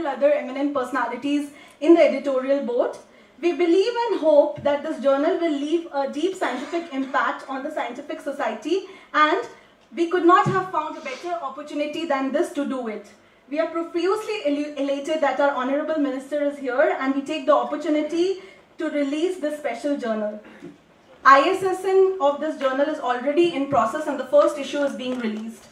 several other eminent personalities in the editorial board. We believe and hope that this journal will leave a deep scientific impact on the scientific society, and we could not have found a better opportunity than this to do it. We are profusely elated that our Honorable Minister is here, and we take the opportunity to release this special journal. ISSN of this journal is already in process, and the first issue is being released.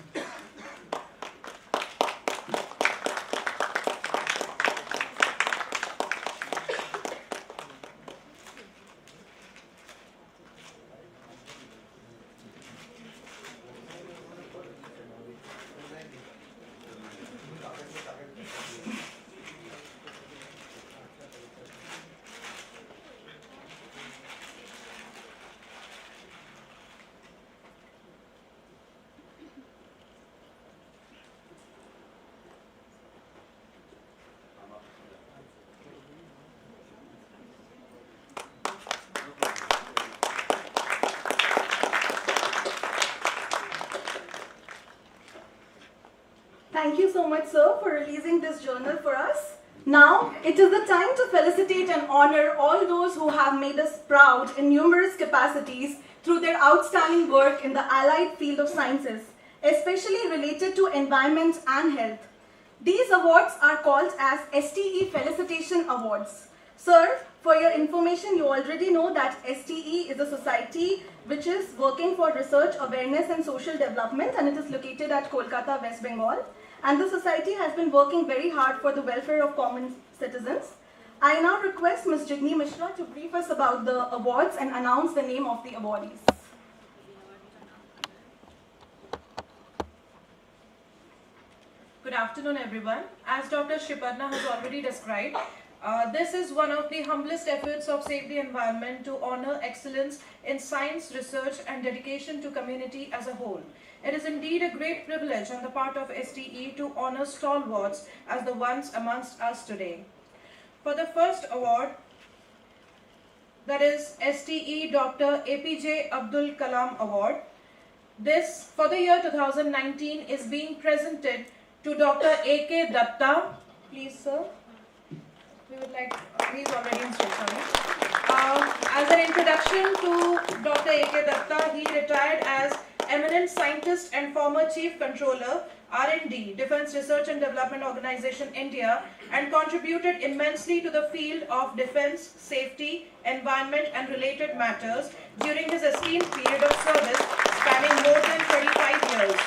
Thank you so much, sir, for releasing this journal for us. Now, it is the time to felicitate and honor all those who have made us proud in numerous capacities through their outstanding work in the allied field of sciences, especially related to environment and health. These awards are called as STE Felicitation Awards. Sir, for your information, you already know that STE is a society which is working for research, awareness and social development, and it is located at Kolkata, West Bengal. And the society has been working very hard for the welfare of common citizens. I now request Ms. Jigni Mishra to brief us about the awards and announce the name of the awardees. Good afternoon, everyone. As Dr. Shripadna has already described, this is one of the humblest efforts of Save the Environment to honor excellence in science, research and dedication to community as a whole. It is indeed a great privilege on the part of STE to honor stalwarts as the ones amongst us today. For the first award, that is STE Dr. APJ Abdul Kalam Award. This, for the year 2019, is being presented to Dr. A.K. Datta. Please, sir. We would like, he's already in stage, as an introduction to Dr. A.K. Datta, he retired as eminent scientist and former chief controller, R&D, Defense Research and Development Organization, India, and contributed immensely to the field of defense, safety, environment and related matters during his esteemed period of service spanning more than 35 years.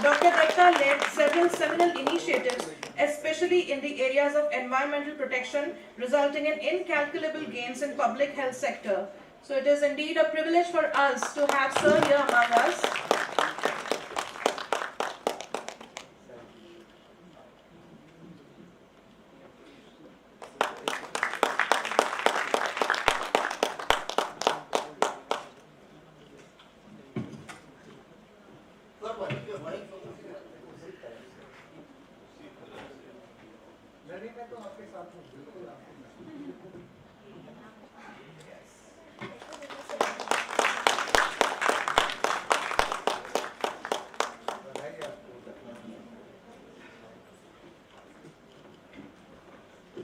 Dr. Datta led several seminal initiatives, especially in the areas of environmental protection, resulting in incalculable gains in public health sector. So it is indeed a privilege for us to have Sir here among us.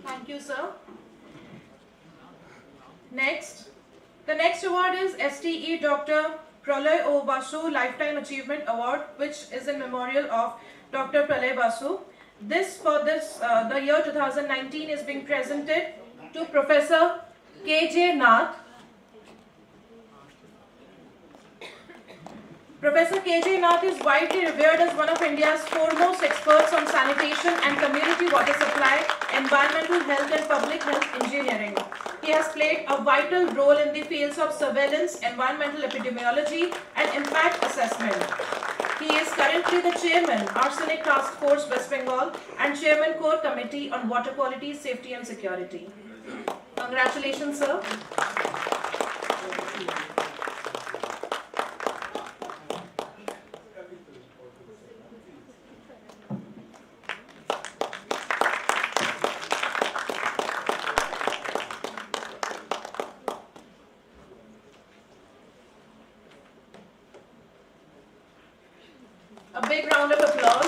Thank you, sir. Next, the next award is STE Dr. Pralay O. Basu Lifetime Achievement Award, which is in memorial of Dr. Pralay Basu. The year 2019 is being presented to Professor K.J. Nath. Professor K.J. Nath is widely revered as one of India's foremost experts on sanitation and community water supply, environmental health and public health engineering. He has played a vital role in the fields of surveillance, environmental epidemiology and impact assessment. He is currently the chairman, Arsenic Task Force West Bengal, and chairman Core Committee on Water Quality, Safety and Security. Congratulations, sir. A big round of applause.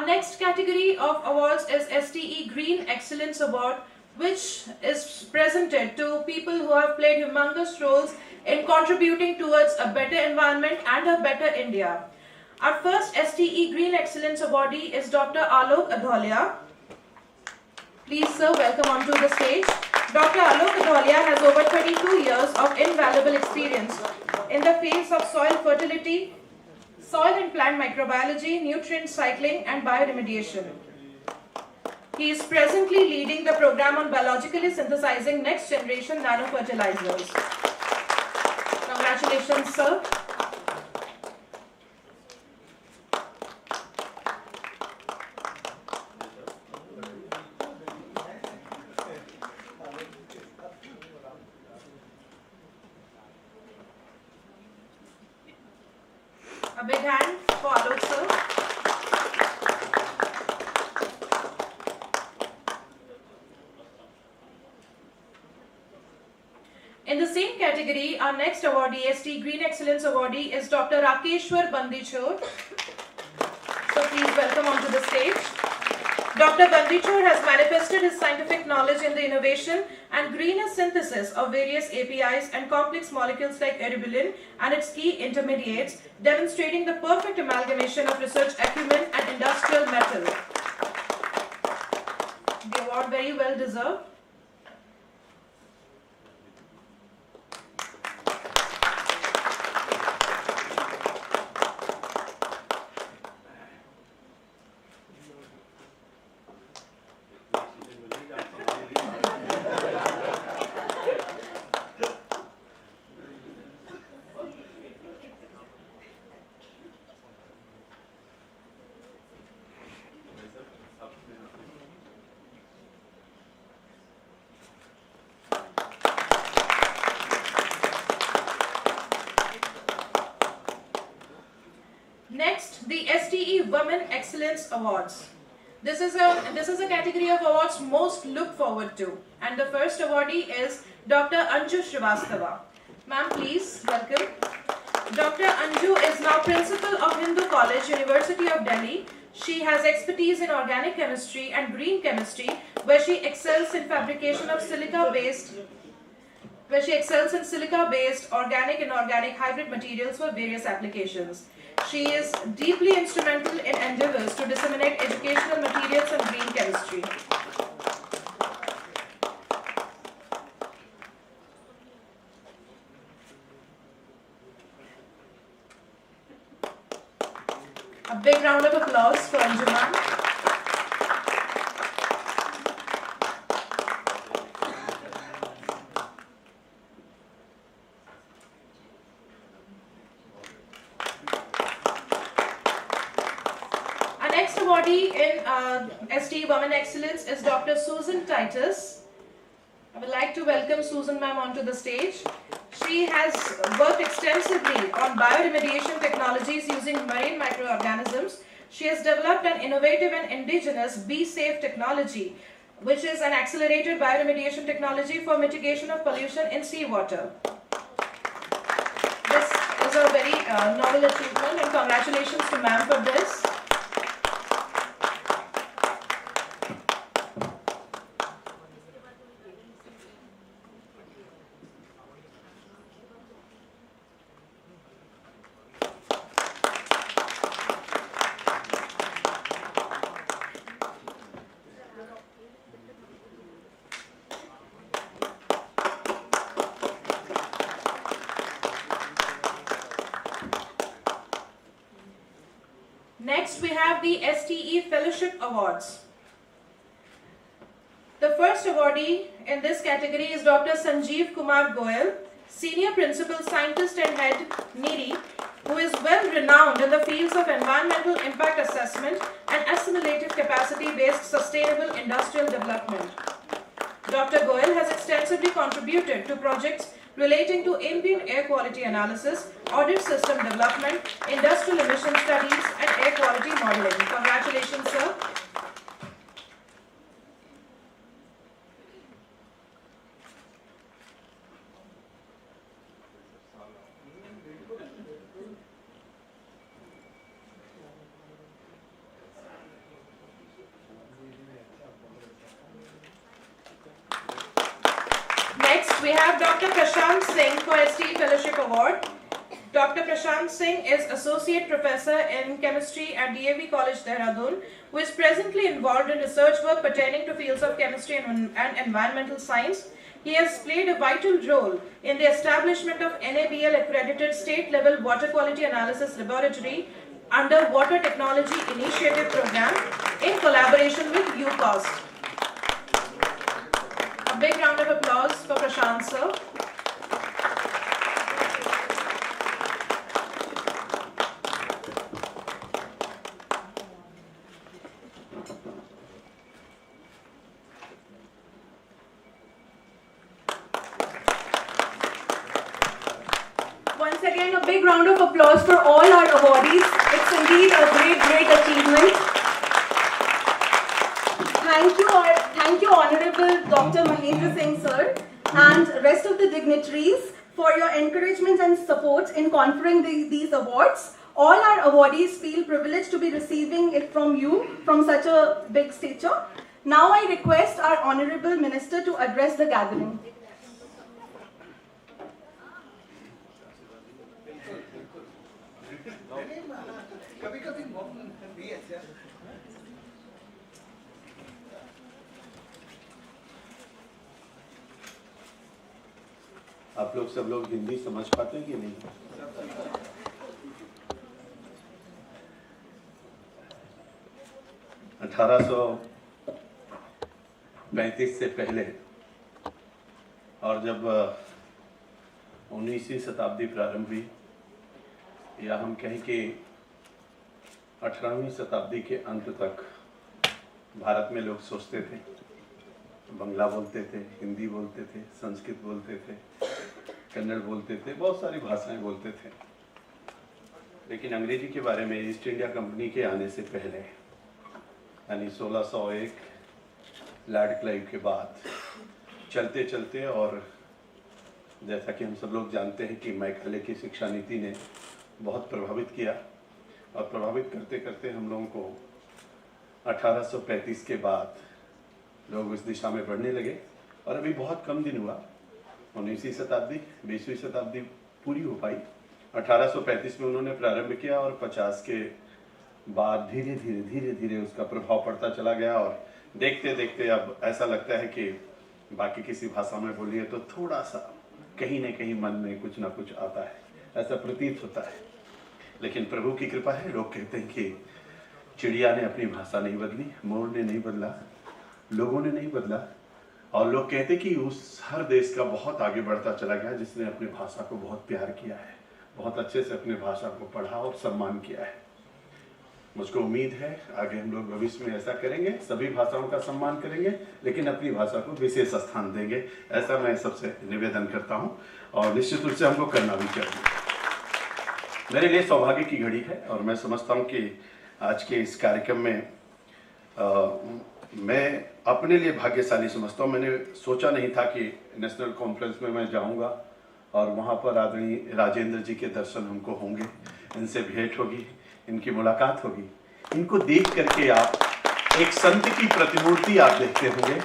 Our next category of awards is STE Green Excellence Award, which is presented to people who have played humongous roles in contributing towards a better environment and a better India. Our first STE Green Excellence Awardee is Dr. Alok Adholia. Please, sir, welcome onto the stage. Dr. Alok Adholia has over 22 years of invaluable experience in the fields of soil fertility, soil and plant microbiology, nutrient cycling, and bioremediation. He is presently leading the program on biologically synthesizing next generation nanofertilizers. Congratulations, sir. A big hand for Alok, sir. In the same category, our next awardee, ST Green Excellence Awardee, is Dr. Rakeshwar Bandichor. So please welcome onto the stage. Dr. Bandichor has manifested his scientific knowledge in the innovation and greener synthesis of various APIs and complex molecules like eribulin and its key intermediates, demonstrating the perfect amalgamation of research acumen and industrial mettle. The award very well deserved. Next, the STE Women Excellence Awards. This is a category of awards most looked forward to, and the first awardee is Dr. Anju Srivastava. Ma'am, please welcome. Dr. Anju is now principal of Hindu College, University of Delhi. She has expertise in organic chemistry and green chemistry, where she excels in fabrication of silica-based organic and inorganic hybrid materials for various applications. She is deeply instrumental in endeavors to disseminate educational materials and green chemistry. A big round of applause for Anju ma'am. Our next awardee in ST Women Excellence is Dr. Susan Titus. I would like to welcome Susan ma'am onto the stage. She has worked extensively on bioremediation technologies using marine microorganisms. She has developed an innovative and indigenous Be-Safe technology, which is an accelerated bioremediation technology for mitigation of pollution in seawater. This is a very novel achievement, and congratulations to ma'am for this. Next, we have the STE Fellowship Awards. The first awardee in this category is Dr. Sanjeev Kumar Goyal, Senior Principal Scientist and Head, NIRI, who is well renowned in the fields of environmental impact assessment and assimilative capacity-based sustainable industrial development. Dr. Goyal has extensively contributed to projects relating to ambient air quality analysis, audit system development, industrial emission studies, and air quality modeling. Congratulations, sir. Prashant Singh for ST Fellowship Award. Dr. Prashant Singh is Associate Professor in Chemistry at DAV College, Dehradun, who is presently involved in research work pertaining to fields of chemistry and environmental science. He has played a vital role in the establishment of NABL accredited state-level water quality analysis laboratory under Water Technology Initiative Program in collaboration with UCOST. A big round of applause for Prashant sir. Once again, a big round of applause for all our awardees. It's indeed a great achievement. Thank you, Honorable Dr. Mahendra Singh sir, and rest of the dignitaries for your encouragement and support in conferring these awards. All our awardees feel privileged to be receiving it from you, from such a big stature. Now I request our Honorable Minister to address the gathering. आप लोग सब लोग हिंदी समझ पाते हैं कि नहीं? (1835) से पहले और जब 19वीं शताब्दी प्रारंभ हुई, या हम कहें कि 18वीं शताब्दी के अंत तक भारत में लोग सोचते थे, बंगला बोलते थे, हिंदी बोलते थे, संस्कृत बोलते थे, कन्नड़ बोलते थे, बहुत सारी भाषाएं बोलते थे, लेकिन अंग्रेजी के बारे में ईस्ट इंडिया कंपनी के आने से पहले यानी 1601 लॉर्ड क्लाइव के बाद चलते चलते, और जैसा कि हम सब लोग जानते हैं कि मैकाले की शिक्षा नीति ने बहुत प्रभावित किया, और प्रभावित करते करते हम लोगों को 1835 के बाद लोग उस दिशा में बढ़ने लगे। और अभी बहुत कम दिन हुआ, 19वीं शताब्दी 20वीं शताब्दी पूरी हो पाई। 1835 में उन्होंने प्रारंभ किया और 50 के बाद धीरे धीरे उसका प्रभाव पड़ता चला गया, और देखते देखते अब ऐसा लगता है कि बाकी किसी भाषा में बोलिए तो थोड़ा सा कहीं न कहीं मन में कुछ ना कुछ आता है, ऐसा प्रतीत होता है। लेकिन प्रभु की कृपा है, लोग कहते हैं कि चिड़िया ने अपनी भाषा नहीं बदली, मोर ने नहीं बदला, लोगों ने नहीं बदला, और लोग कहते कि उस हर देश का बहुत आगे बढ़ता चला गया जिसने अपनी भाषा को बहुत प्यार किया है, बहुत अच्छे से अपनी भाषा को पढ़ा और सम्मान किया है। मुझको उम्मीद है आगे हम लोग भविष्य में ऐसा करेंगे, सभी भाषाओं का सम्मान करेंगे, लेकिन अपनी भाषा को विशेष स्थान देंगे, ऐसा मैं सबसे निवेदन करता हूं, और निश्चित रूप से हमको करना भी चाहिए। मेरे लिए सौभाग्य की घड़ी है, और मैं समझता हूं कि आज के इस कार्यक्रम में मैं अपने लिए भाग्यशाली समझता हूं। मैंने सोचा नहीं था कि नेशनल कॉन्फ्रेंस में मैं जाऊंगा और वहां पर आदरणीय राजेंद्र जी के दर्शन हमको होंगे, इनसे भेंट होगी, इनकी मुलाकात होगी। इनको देख करके आप एक संत की प्रतिमूर्ति आप देखते होंगे,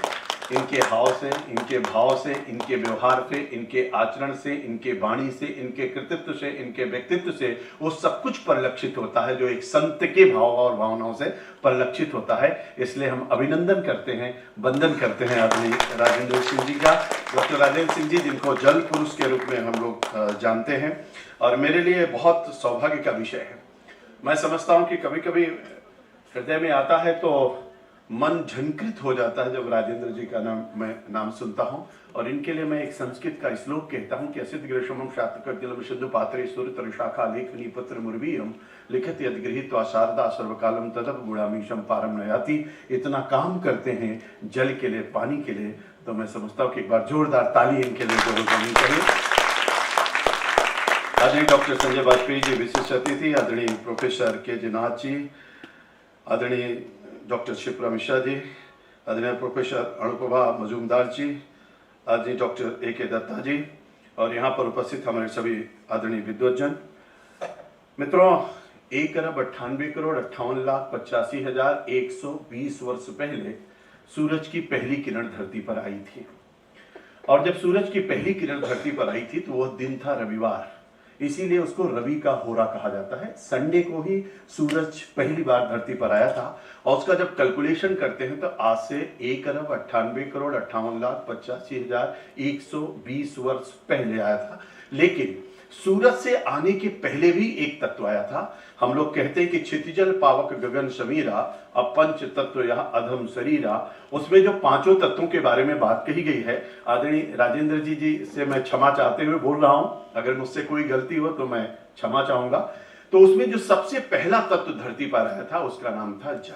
इनके हाव से, इनके भाव से, इनके व्यवहार से, इनके आचरण से, इनके वाणी से, इनके कृतित्व से, इनके व्यक्तित्व से वो सब कुछ परिलक्षित होता है जो एक संत के भाव और भावनाओं से परिलक्षित होता है। इसलिए हम अभिनंदन करते हैं, वंदन करते हैं आदरणीय राजेंद्र सिंह जी का, डॉक्टर राजेंद्र सिंह जी, जिनको जल पुरुष के रूप में हम लोग जानते हैं, और मेरे लिए बहुत सौभाग्य का विषय है। मैं समझता हूँ कि कभी कभी हृदय में आता है तो मन झंकृत हो जाता है जब राजेंद्र जी का मैं नाम सुनता हूं, और इनके लिए मैं एक संस्कृत का श्लोक कहता हूं कि असित ग्रीष्मं शातकर्तिलम सिंधु पात्रे सुरतर शाखा लेखनी पत्र मुर्वीयम लिखित यद गृहीत्वा शारदा सर्वकालम तदप गुणामीशम पारम नयाति। इतना काम करते हैं जल के लिए, पानी के लिए, तो मैं समझता हूं कि एक बार जोरदार ताली इनके लिए जरूर होनी चाहिए। आदरणीय डॉक्टर संजय वाजपेयी जी विशिष्ट अतिथि, आदरणीय प्रोफेसर के जी नाथ जी, आदरणीय डॉक्टर शिप्रा मिश्रा जी, आदरणीय प्रोफेसर अनुपमा मजूमदार जी, आदरणीय डॉक्टर ए.के. दत्ता जी, और यहाँ पर उपस्थित हमारे सभी आदरणीय विद्वज्जन मित्रों, 1,98,58,85,120 वर्ष पहले सूरज की पहली किरण धरती पर आई थी, और जब सूरज की पहली किरण धरती पर आई थी तो वह दिन था रविवार, इसीलिए उसको रवि का होरा कहा जाता है। संडे को ही सूरज पहली बार धरती पर आया था और उसका जब कैलकुलेशन करते हैं तो आज से 1,98,58,85,120 वर्ष पहले आया था। लेकिन सूरज से आने के पहले भी एक तत्व आया था। हम लोग कहते हैं कि क्षितिजल पावक गगन समीरा अब पंच तत्व यह अधम शरीरा। उसमें जो पांचों तत्वों के बारे में बात कही गई है, आदरणीय राजेंद्र जी से मैं क्षमा चाहते हुए बोल रहा हूं, अगर मुझसे कोई गलती हो तो मैं क्षमा चाहूंगा। तो उसमें जो सबसे पहला तत्व धरती पर आया था उसका नाम था जल।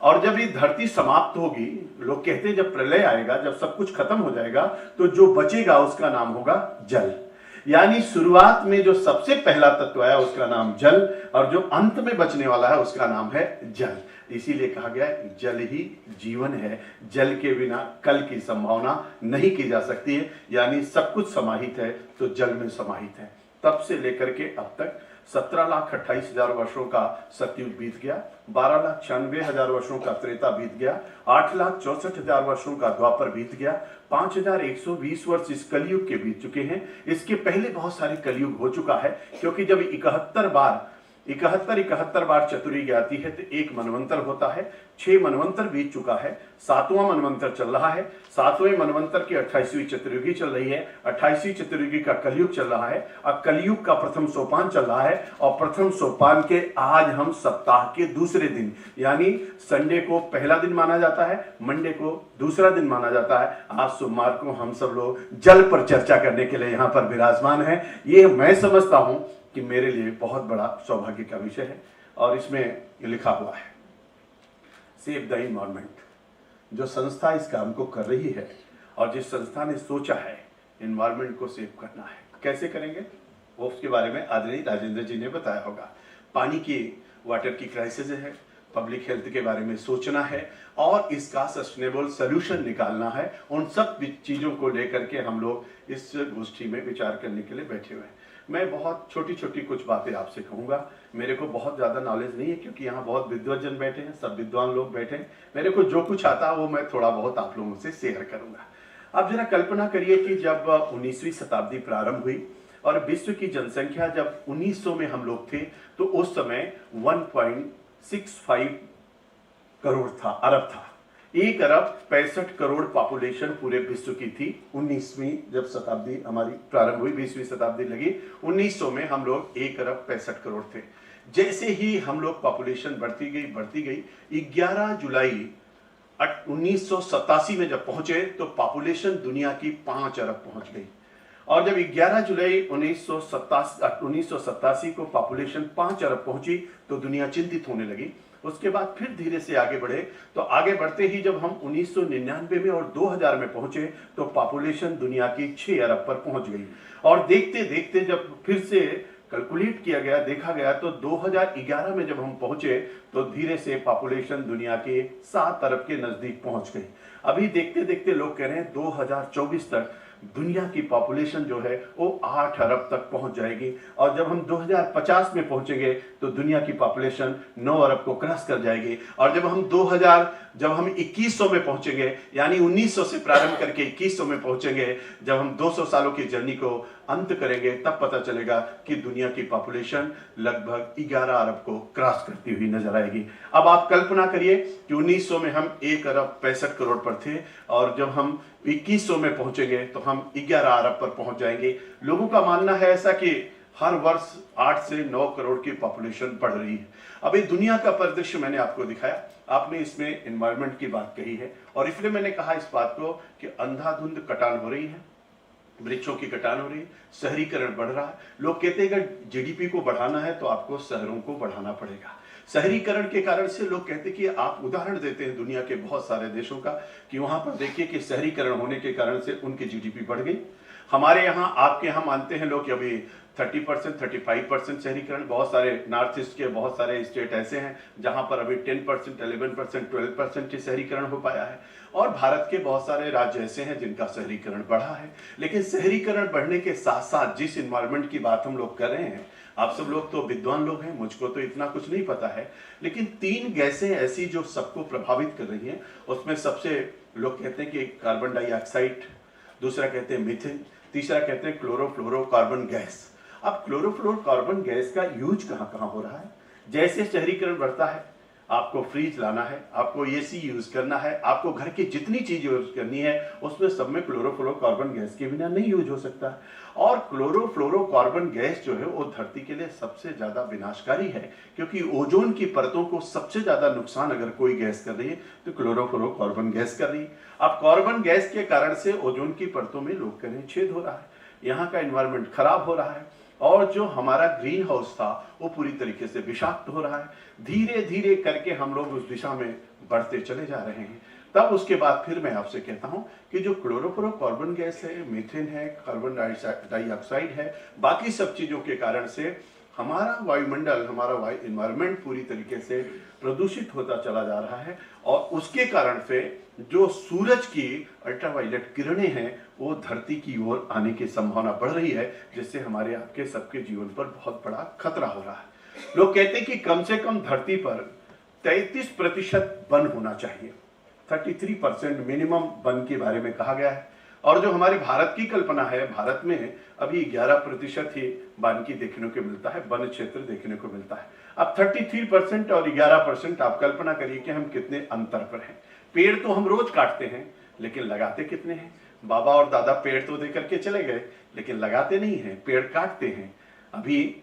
और जब ये धरती समाप्त होगी, लोग कहते हैं जब प्रलय आएगा, जब सब कुछ खत्म हो जाएगा, तो जो बचेगा उसका नाम होगा जल। यानी शुरुआत में जो सबसे पहला तत्व आया उसका नाम जल, और जो अंत में बचने वाला है उसका नाम है जल। इसीलिए कहा गया जल ही जीवन है, जल के बिना कल की संभावना नहीं की जा सकती है। यानी सब कुछ समाहित है तो जल में समाहित है। तब से लेकर के अब तक 17,28,000 वर्षों का सतयुग बीत गया, 12,96,000 वर्षों का त्रेता बीत गया, 8,64,000 वर्षों का द्वापर बीत गया, 5,120 वर्ष इस कलयुग के बीत चुके हैं। इसके पहले बहुत सारे कलयुग हो चुका है, क्योंकि जब 71 बार चतुर्युगी आती है तो एक मनवंतर होता है। 6 मनवंतर बीत चुका है, 7वां मनवंतर चल रहा है। 7वें मनवंतर की 28वीं चतुर्युगी चल रही है, 28वीं चतुर्युगी का कलयुग चल रहा है। अब कलयुग का प्रथम सोपान चल रहा है, और प्रथम सोपान के आज हम सप्ताह के दूसरे दिन, यानी संडे को पहला दिन माना जाता है, मंडे को दूसरा दिन माना जाता है। आज सोमवार को हम सब लोग जल पर चर्चा करने के लिए यहाँ पर विराजमान है। ये मैं समझता हूं कि मेरे लिए बहुत बड़ा सौभाग्य का विषय है। और इसमें लिखा हुआ है सेव द एनवायरमेंट। जो संस्था इस काम को कर रही है और जिस संस्था ने सोचा है एनवायरमेंट को सेव करना है, कैसे करेंगे वो उसके बारे में आदरणीय राजेंद्र जी ने बताया होगा। पानी की वाटर की क्राइसिस है, पब्लिक हेल्थ के बारे में सोचना है और इसका सस्टेनेबल सॉल्यूशन निकालना है। उन सब चीज़ों को लेकर के हम लोग इस गोष्ठी में विचार करने के लिए बैठे हुए हैं। मैं बहुत छोटी छोटी कुछ बातें आपसे कहूँगा। मेरे को बहुत ज़्यादा नॉलेज नहीं है, क्योंकि यहाँ बहुत विद्वजन बैठे हैं, सब विद्वान लोग बैठे हैं। मेरे को जो कुछ आता है वो मैं थोड़ा बहुत आप लोगों से शेयर करूँगा। आप जरा कल्पना करिए कि जब 19वीं शताब्दी प्रारंभ हुई और विश्व की जनसंख्या जब 1900 में हम लोग थे, तो उस समय 1.65 करोड़ था, अरब था। 1 अरब 65 करोड़ पॉपुलेशन पूरे विश्व की थी। 19वीं जब शताब्दी हमारी प्रारंभ हुई, 20वीं शताब्दी लगी, 1900 में हम लोग 1 अरब 65 करोड़ थे। जैसे ही हम लोग पॉपुलेशन बढ़ती गई, 11 जुलाई 1987 में जब पहुंचे तो पॉपुलेशन दुनिया की 5 अरब पहुंच गई। और जब 11 जुलाई 1987 को पॉपुलेशन 5 अरब पहुंची तो दुनिया चिंतित होने लगी। उसके बाद फिर धीरे से आगे बढ़े, तो आगे बढ़ते ही जब हम 1999 में और 2000 में पहुंचे तो पॉपुलेशन दुनिया की 6 अरब पर पहुंच गई। और देखते देखते जब फिर से कैलकुलेट किया गया, देखा गया, तो 2011 में जब हम पहुंचे तो धीरे से पॉपुलेशन दुनिया के 7 अरब के नजदीक पहुंच गई। अभी देखते देखते लोग कह रहे हैं 2024 तक दुनिया की पॉपुलेशन जो है वो 8 अरब तक पहुंच जाएगी। और जब हम 2050 में पहुंचेंगे तो दुनिया की पॉपुलेशन 9 अरब को क्रॉस कर जाएगी। और जब हम 2100 में पहुंचेंगे, यानी 1900 से प्रारंभ करके 2100 में पहुंचेंगे, जब हम 200 सालों की जर्नी को अंत करेंगे, तब पता चलेगा कि दुनिया की पॉपुलेशन लगभग 11 अरब को क्रॉस करती हुई नजर आएगी। अब आप कल्पना करिए कि 1900 में हम 1 अरब 65 करोड़ पर थे, और जब हम 2100 में पहुंचेंगे तो हम 11 अरब पर पहुंच जाएंगे। लोगों का मानना है ऐसा कि हर वर्ष 8 से 9 करोड़ की पॉपुलेशन बढ़ रही है। अभी दुनिया का परिदृश्य मैंने आपको दिखाया, आपने इसमें एनवायरनमेंट की बात कही है, और इसलिए मैंने कहा इस बात को कि अंधाधुंध कटान हो रही है, वृक्षों की कटान हो रही है, शहरीकरण बढ़ रहा है। लोग कहते हैं अगर जीडीपी को बढ़ाना है तो आपको शहरों को बढ़ाना पड़ेगा। शहरीकरण के कारण से लोग कहते हैं कि आप उदाहरण देते हैं दुनिया के बहुत सारे देशों का कि वहां पर देखिए कि शहरीकरण होने के कारण से उनकी जीडीपी बढ़ गई। हमारे यहाँ, आपके यहाँ मानते हैं लोग कि अभी 30%, 35% शहरीकरण। बहुत सारे नॉर्थ ईस्ट के बहुत सारे स्टेट ऐसे हैं जहां पर अभी 10%, 11%, 12% शहरीकरण हो पाया है। और भारत के बहुत सारे राज्य ऐसे हैं जिनका शहरीकरण बढ़ा है। लेकिन शहरीकरण बढ़ने के साथ साथ जिस एनवायरनमेंट की बात हम लोग कर रहे हैं, आप सब लोग तो विद्वान लोग हैं, मुझको तो इतना कुछ नहीं पता है, लेकिन 3 गैसें ऐसी जो सबको प्रभावित कर रही हैं। उसमें सबसे लोग कहते हैं कि कार्बन डाइऑक्साइड, दूसरा कहते हैं मीथेन, तीसरा कहते हैं क्लोरोफ्लोरोकार्बन गैस। अब क्लोरोफ्लोरोकार्बन गैस का यूज कहाँ कहाँ हो रहा है? जैसे शहरीकरण बढ़ता है, आपको फ्रिज लाना है, आपको एसी यूज करना है, आपको घर की जितनी चीज यूज करनी है उसमें सब में क्लोरोफ्लोरोकार्बन गैस के बिना नहीं यूज हो सकता। और क्लोरोफ्लोरोकार्बन गैस जो है वो धरती के लिए सबसे ज्यादा विनाशकारी है, क्योंकि ओजोन की परतों को सबसे ज्यादा नुकसान अगर कोई गैस कर रही है तो क्लोरोफ्लोरोकार्बन गैस कर रही है। अब कार्बन गैस के कारण से ओजोन की परतों में लोग कह रहे हैं छेद हो रहा है, यहाँ का एनवायरमेंट खराब हो रहा है, और जो हमारा ग्रीन हाउस था वो पूरी तरीके से विषाक्त हो रहा है। धीरे धीरे करके हम लोग उस दिशा में बढ़ते चले जा रहे हैं। तब उसके बाद फिर मैं आपसे कहता हूं कि जो क्लोरोफ्लोरोकार्बन गैस है, मीथेन है, कार्बन डाइऑक्साइड है, बाकी सब चीजों के कारण से हमारा वायुमंडल, हमारा एनवायरमेंट पूरी तरीके से प्रदूषित होता चला जा रहा है। और उसके कारण से जो सूरज की अल्ट्रावायलेट किरणें हैं वो धरती की ओर आने की संभावना बढ़ रही है, जिससे हमारे आपके सबके जीवन पर बहुत बड़ा खतरा हो रहा है। लोग कहते हैं कि कम से कम धरती पर 33% वन होना चाहिए, 33% मिनिमम वन के बारे में कहा गया है। और जो हमारे भारत की कल्पना है, भारत में अभी 11% ही वानिकी देखने को मिलता है, वन क्षेत्र देखने को मिलता है। अब 33% और 11% आप कल्पना करिए कि हम कितने अंतर पर हैं। पेड़ तो हम रोज काटते हैं, लेकिन लगाते कितने हैं? बाबा और दादा पेड़ तो दे करके चले गए, लेकिन लगाते नहीं हैं, पेड़ काटते हैं। अभी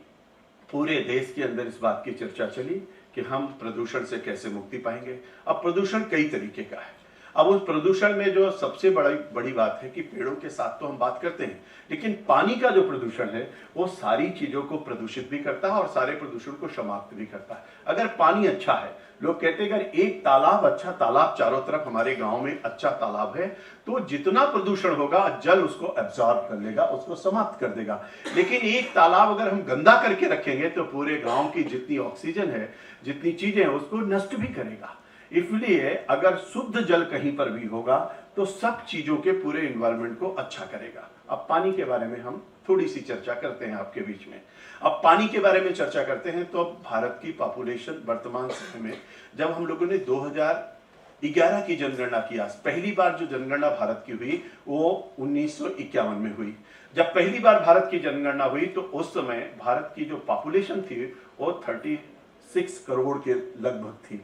पूरे देश के अंदर इस बात की चर्चा चली कि हम प्रदूषण से कैसे मुक्ति पाएंगे। अब प्रदूषण कई तरीके का है। अब उस प्रदूषण में जो सबसे बड़ी बात है कि पेड़ों के साथ तो हम बात करते हैं, लेकिन पानी का जो प्रदूषण है वो सारी चीजों को प्रदूषित भी करता है और सारे प्रदूषण को समाप्त भी करता है। अगर पानी अच्छा है, लोग कहते हैं अगर एक तालाब, अच्छा तालाब चारों तरफ हमारे गांव में अच्छा तालाब है तो जितना प्रदूषण होगा जल उसको एब्जॉर्ब कर लेगा, उसको समाप्त कर देगा। लेकिन एक तालाब अगर हम गंदा करके रखेंगे तो पूरे गांव की जितनी ऑक्सीजन है, जितनी चीजें हैं, उसको नष्ट भी करेगा। इसलिए अगर शुद्ध जल कहीं पर भी होगा तो सब चीजों के पूरे एनवायरनमेंट को अच्छा करेगा। अब पानी के बारे में हम थोड़ी सी चर्चा करते हैं आपके बीच में। अब पानी के बारे में चर्चा करते हैं तो भारत की पॉपुलेशन वर्तमान समय में, जब हम लोगों ने 2011 की जनगणना की, पहली बार जो जनगणना भारत की हुई वो 1951 में हुई। जब पहली बार भारत की जनगणना हुई तो उस समय भारत की जो पॉपुलेशन थी वो 36 करोड़ के लगभग थी।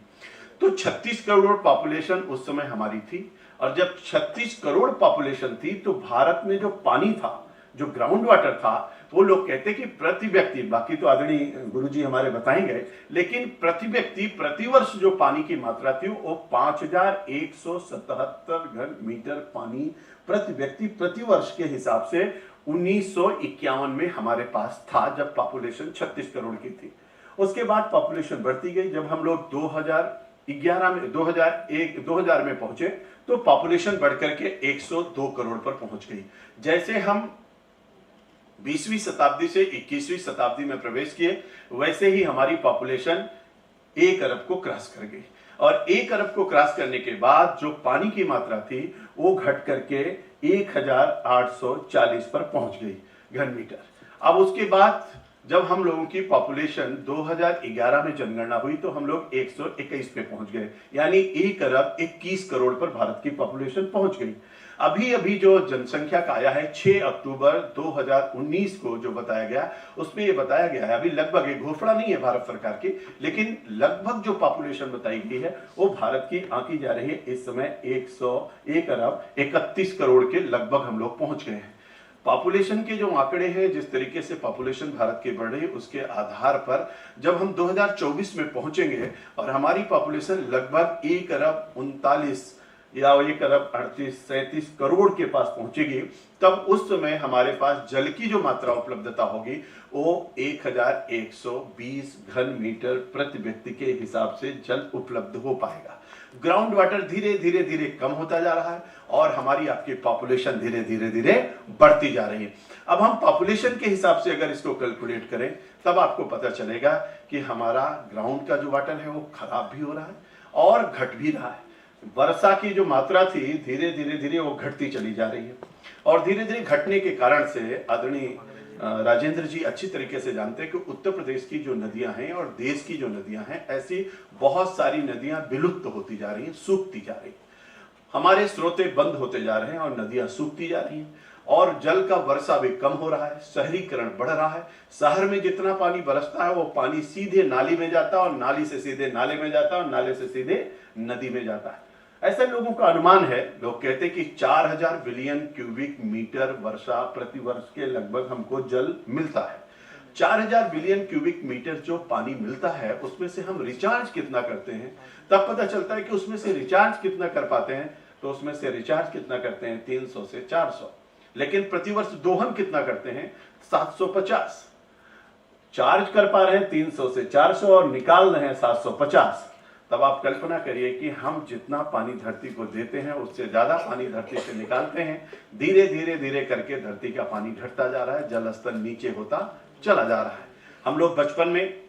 तो 36 करोड़ पॉपुलेशन उस समय हमारी थी। और जब 36 करोड़ पॉपुलेशन थी तो भारत में जो पानी था, जो ग्राउंड वाटर था, वो लोग कहते कि प्रति व्यक्ति, बाकी तो आदरणीय गुरुजी हमारे बताएंगे, लेकिन प्रति व्यक्ति प्रतिवर्ष जो पानी की मात्रा थी वो 5177 घन मीटर पानी प्रति व्यक्ति प्रतिवर्ष के हिसाब से 1951 में हमारे पास था, जब पॉपुलेशन 36 करोड़ की थी। उसके बाद पॉपुलेशन बढ़ती गई। जब हम लोग 2000 में पहुंचे तो पॉपुलेशन बढ़कर के 102 करोड़ पर पहुंच गई। जैसे हम 20वीं शताब्दी से 21वीं शताब्दी में प्रवेश किए, वैसे ही हमारी पॉपुलेशन 1 अरब को क्रॉस कर गई। और 1 अरब को क्रॉस करने के बाद जो पानी की मात्रा थी वो घट करके 1840 पर पहुंच गई घन मीटर। अब उसके बाद जब हम लोगों की पॉपुलेशन 2011 में जनगणना हुई तो हम लोग 121 पे पहुंच गए, यानी 1 अरब 21 करोड़ पर भारत की पॉपुलेशन पहुंच गई। अभी अभी जो जनसंख्या का आया है 6 अक्टूबर 2019 को जो बताया गया, उसमें ये बताया गया है, अभी लगभग एक घोषणा नहीं है भारत सरकार की, लेकिन लगभग जो पॉपुलेशन बताई गई है वो भारत की आंकी जा रही है। इस समय 1 अरब 31 करोड़ के लगभग हम लोग पहुंच गए हैं। पॉपुलेशन के जो आंकड़े हैं, जिस तरीके से पॉपुलेशन भारत की बढ़ रही है, उसके आधार पर जब हम 2024 में पहुंचेंगे और हमारी पॉपुलेशन लगभग 1 अरब 39 या 1 अरब 37 करोड़ के पास पहुंचेगी, तब उस समय हमारे पास जल की जो मात्रा उपलब्धता होगी वो 1120 घन मीटर प्रति व्यक्ति के हिसाब से जल उपलब्ध हो पाएगा। ग्राउंड वाटर धीरे धीरे कम होता जा रहा है और हमारी आपकी पॉपुलेशन धीरे धीरे बढ़ती जा रही है। अब हम पॉपुलेशन के हिसाब से अगर इसको कैलकुलेट करें तब आपको पता चलेगा कि हमारा ग्राउंड का जो वाटर है वो खराब भी हो रहा है और घट भी रहा है। वर्षा की जो मात्रा थी धीरे धीरे वो घटती चली जा रही है और धीरे धीरे घटने के कारण से आदरणीय राजेंद्र जी अच्छी तरीके से जानते हैं कि उत्तर प्रदेश की जो नदियां हैं और देश की जो नदियां हैं, ऐसी बहुत सारी नदियां विलुप्त होती जा रही हैं, सूखती जा रही हैं। हमारे स्रोते बंद होते जा रहे हैं और नदियां सूखती जा रही हैं और जल का वर्षा भी कम हो रहा है, शहरीकरण बढ़ रहा है। शहर में जितना पानी बरसता है वो पानी सीधे नाली में जाता है और नाली से सीधे नाले में जाता है और नाले से सीधे नदी में जाता है। ऐसे लोगों का अनुमान है, लोग कहते हैं कि 4000 बिलियन क्यूबिक मीटर वर्षा प्रति वर्ष के लगभग हमको जल मिलता है। 4000 बिलियन क्यूबिक मीटर जो पानी मिलता है उसमें से हम रिचार्ज कितना करते हैं, तब पता चलता है कि उसमें से रिचार्ज कितना कर पाते हैं। तो उसमें से रिचार्ज कितना करते हैं 300 से 400, लेकिन प्रतिवर्ष दोहन कितना करते हैं 750। चार्ज कर पा रहे हैं 300 से 400 और निकाल रहे हैं 750। तब आप कल्पना करिए कि हम जितना पानी धरती को देते हैं उससे ज्यादा पानी धरती से निकालते हैं। धीरे धीरे धीरे करके धरती का पानी घटता जा रहा है, जल स्तर नीचे होता चला जा रहा है। हम लोग बचपन में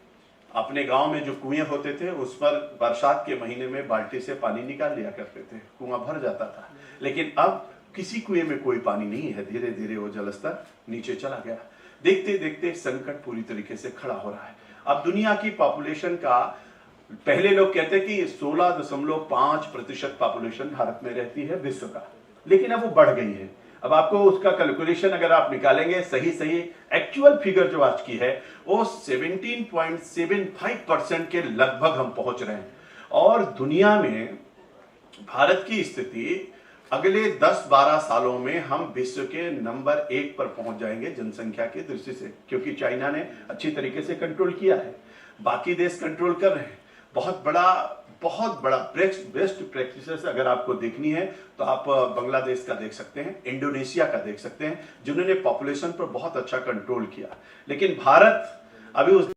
अपने गांव में जो कुएं होते थे उस पर बरसात के महीने में बाल्टी से पानी निकाल लिया करते थे, कुआं भर जाता था। लेकिन अब किसी कुएं में कोई पानी नहीं है, धीरे धीरे वो जल स्तर नीचे चला गया। देखते देखते संकट पूरी तरीके से खड़ा हो रहा है। अब दुनिया की पॉपुलेशन का, पहले लोग कहते कि 16.5% पॉपुलेशन भारत में रहती है विश्व का, लेकिन अब वो बढ़ गई है। अब आपको उसका कैलकुलेशन अगर आप निकालेंगे, सही एक्चुअल फिगर जो आज की है वो 17.75% के लगभग हम पहुंच रहे हैं। और दुनिया में भारत की स्थिति अगले 10-12 सालों में हम विश्व के नंबर 1 पर पहुंच जाएंगे जनसंख्या की दृष्टि से, क्योंकि चाइना ने अच्छी तरीके से कंट्रोल किया है, बाकी देश कंट्रोल कर रहे हैं। बहुत बड़ा बेस्ट प्रैक्टिसेस अगर आपको देखनी है तो आप बांग्लादेश का देख सकते हैं, इंडोनेशिया का देख सकते हैं, जिन्होंने पॉपुलेशन पर बहुत अच्छा कंट्रोल किया। लेकिन भारत अभी उस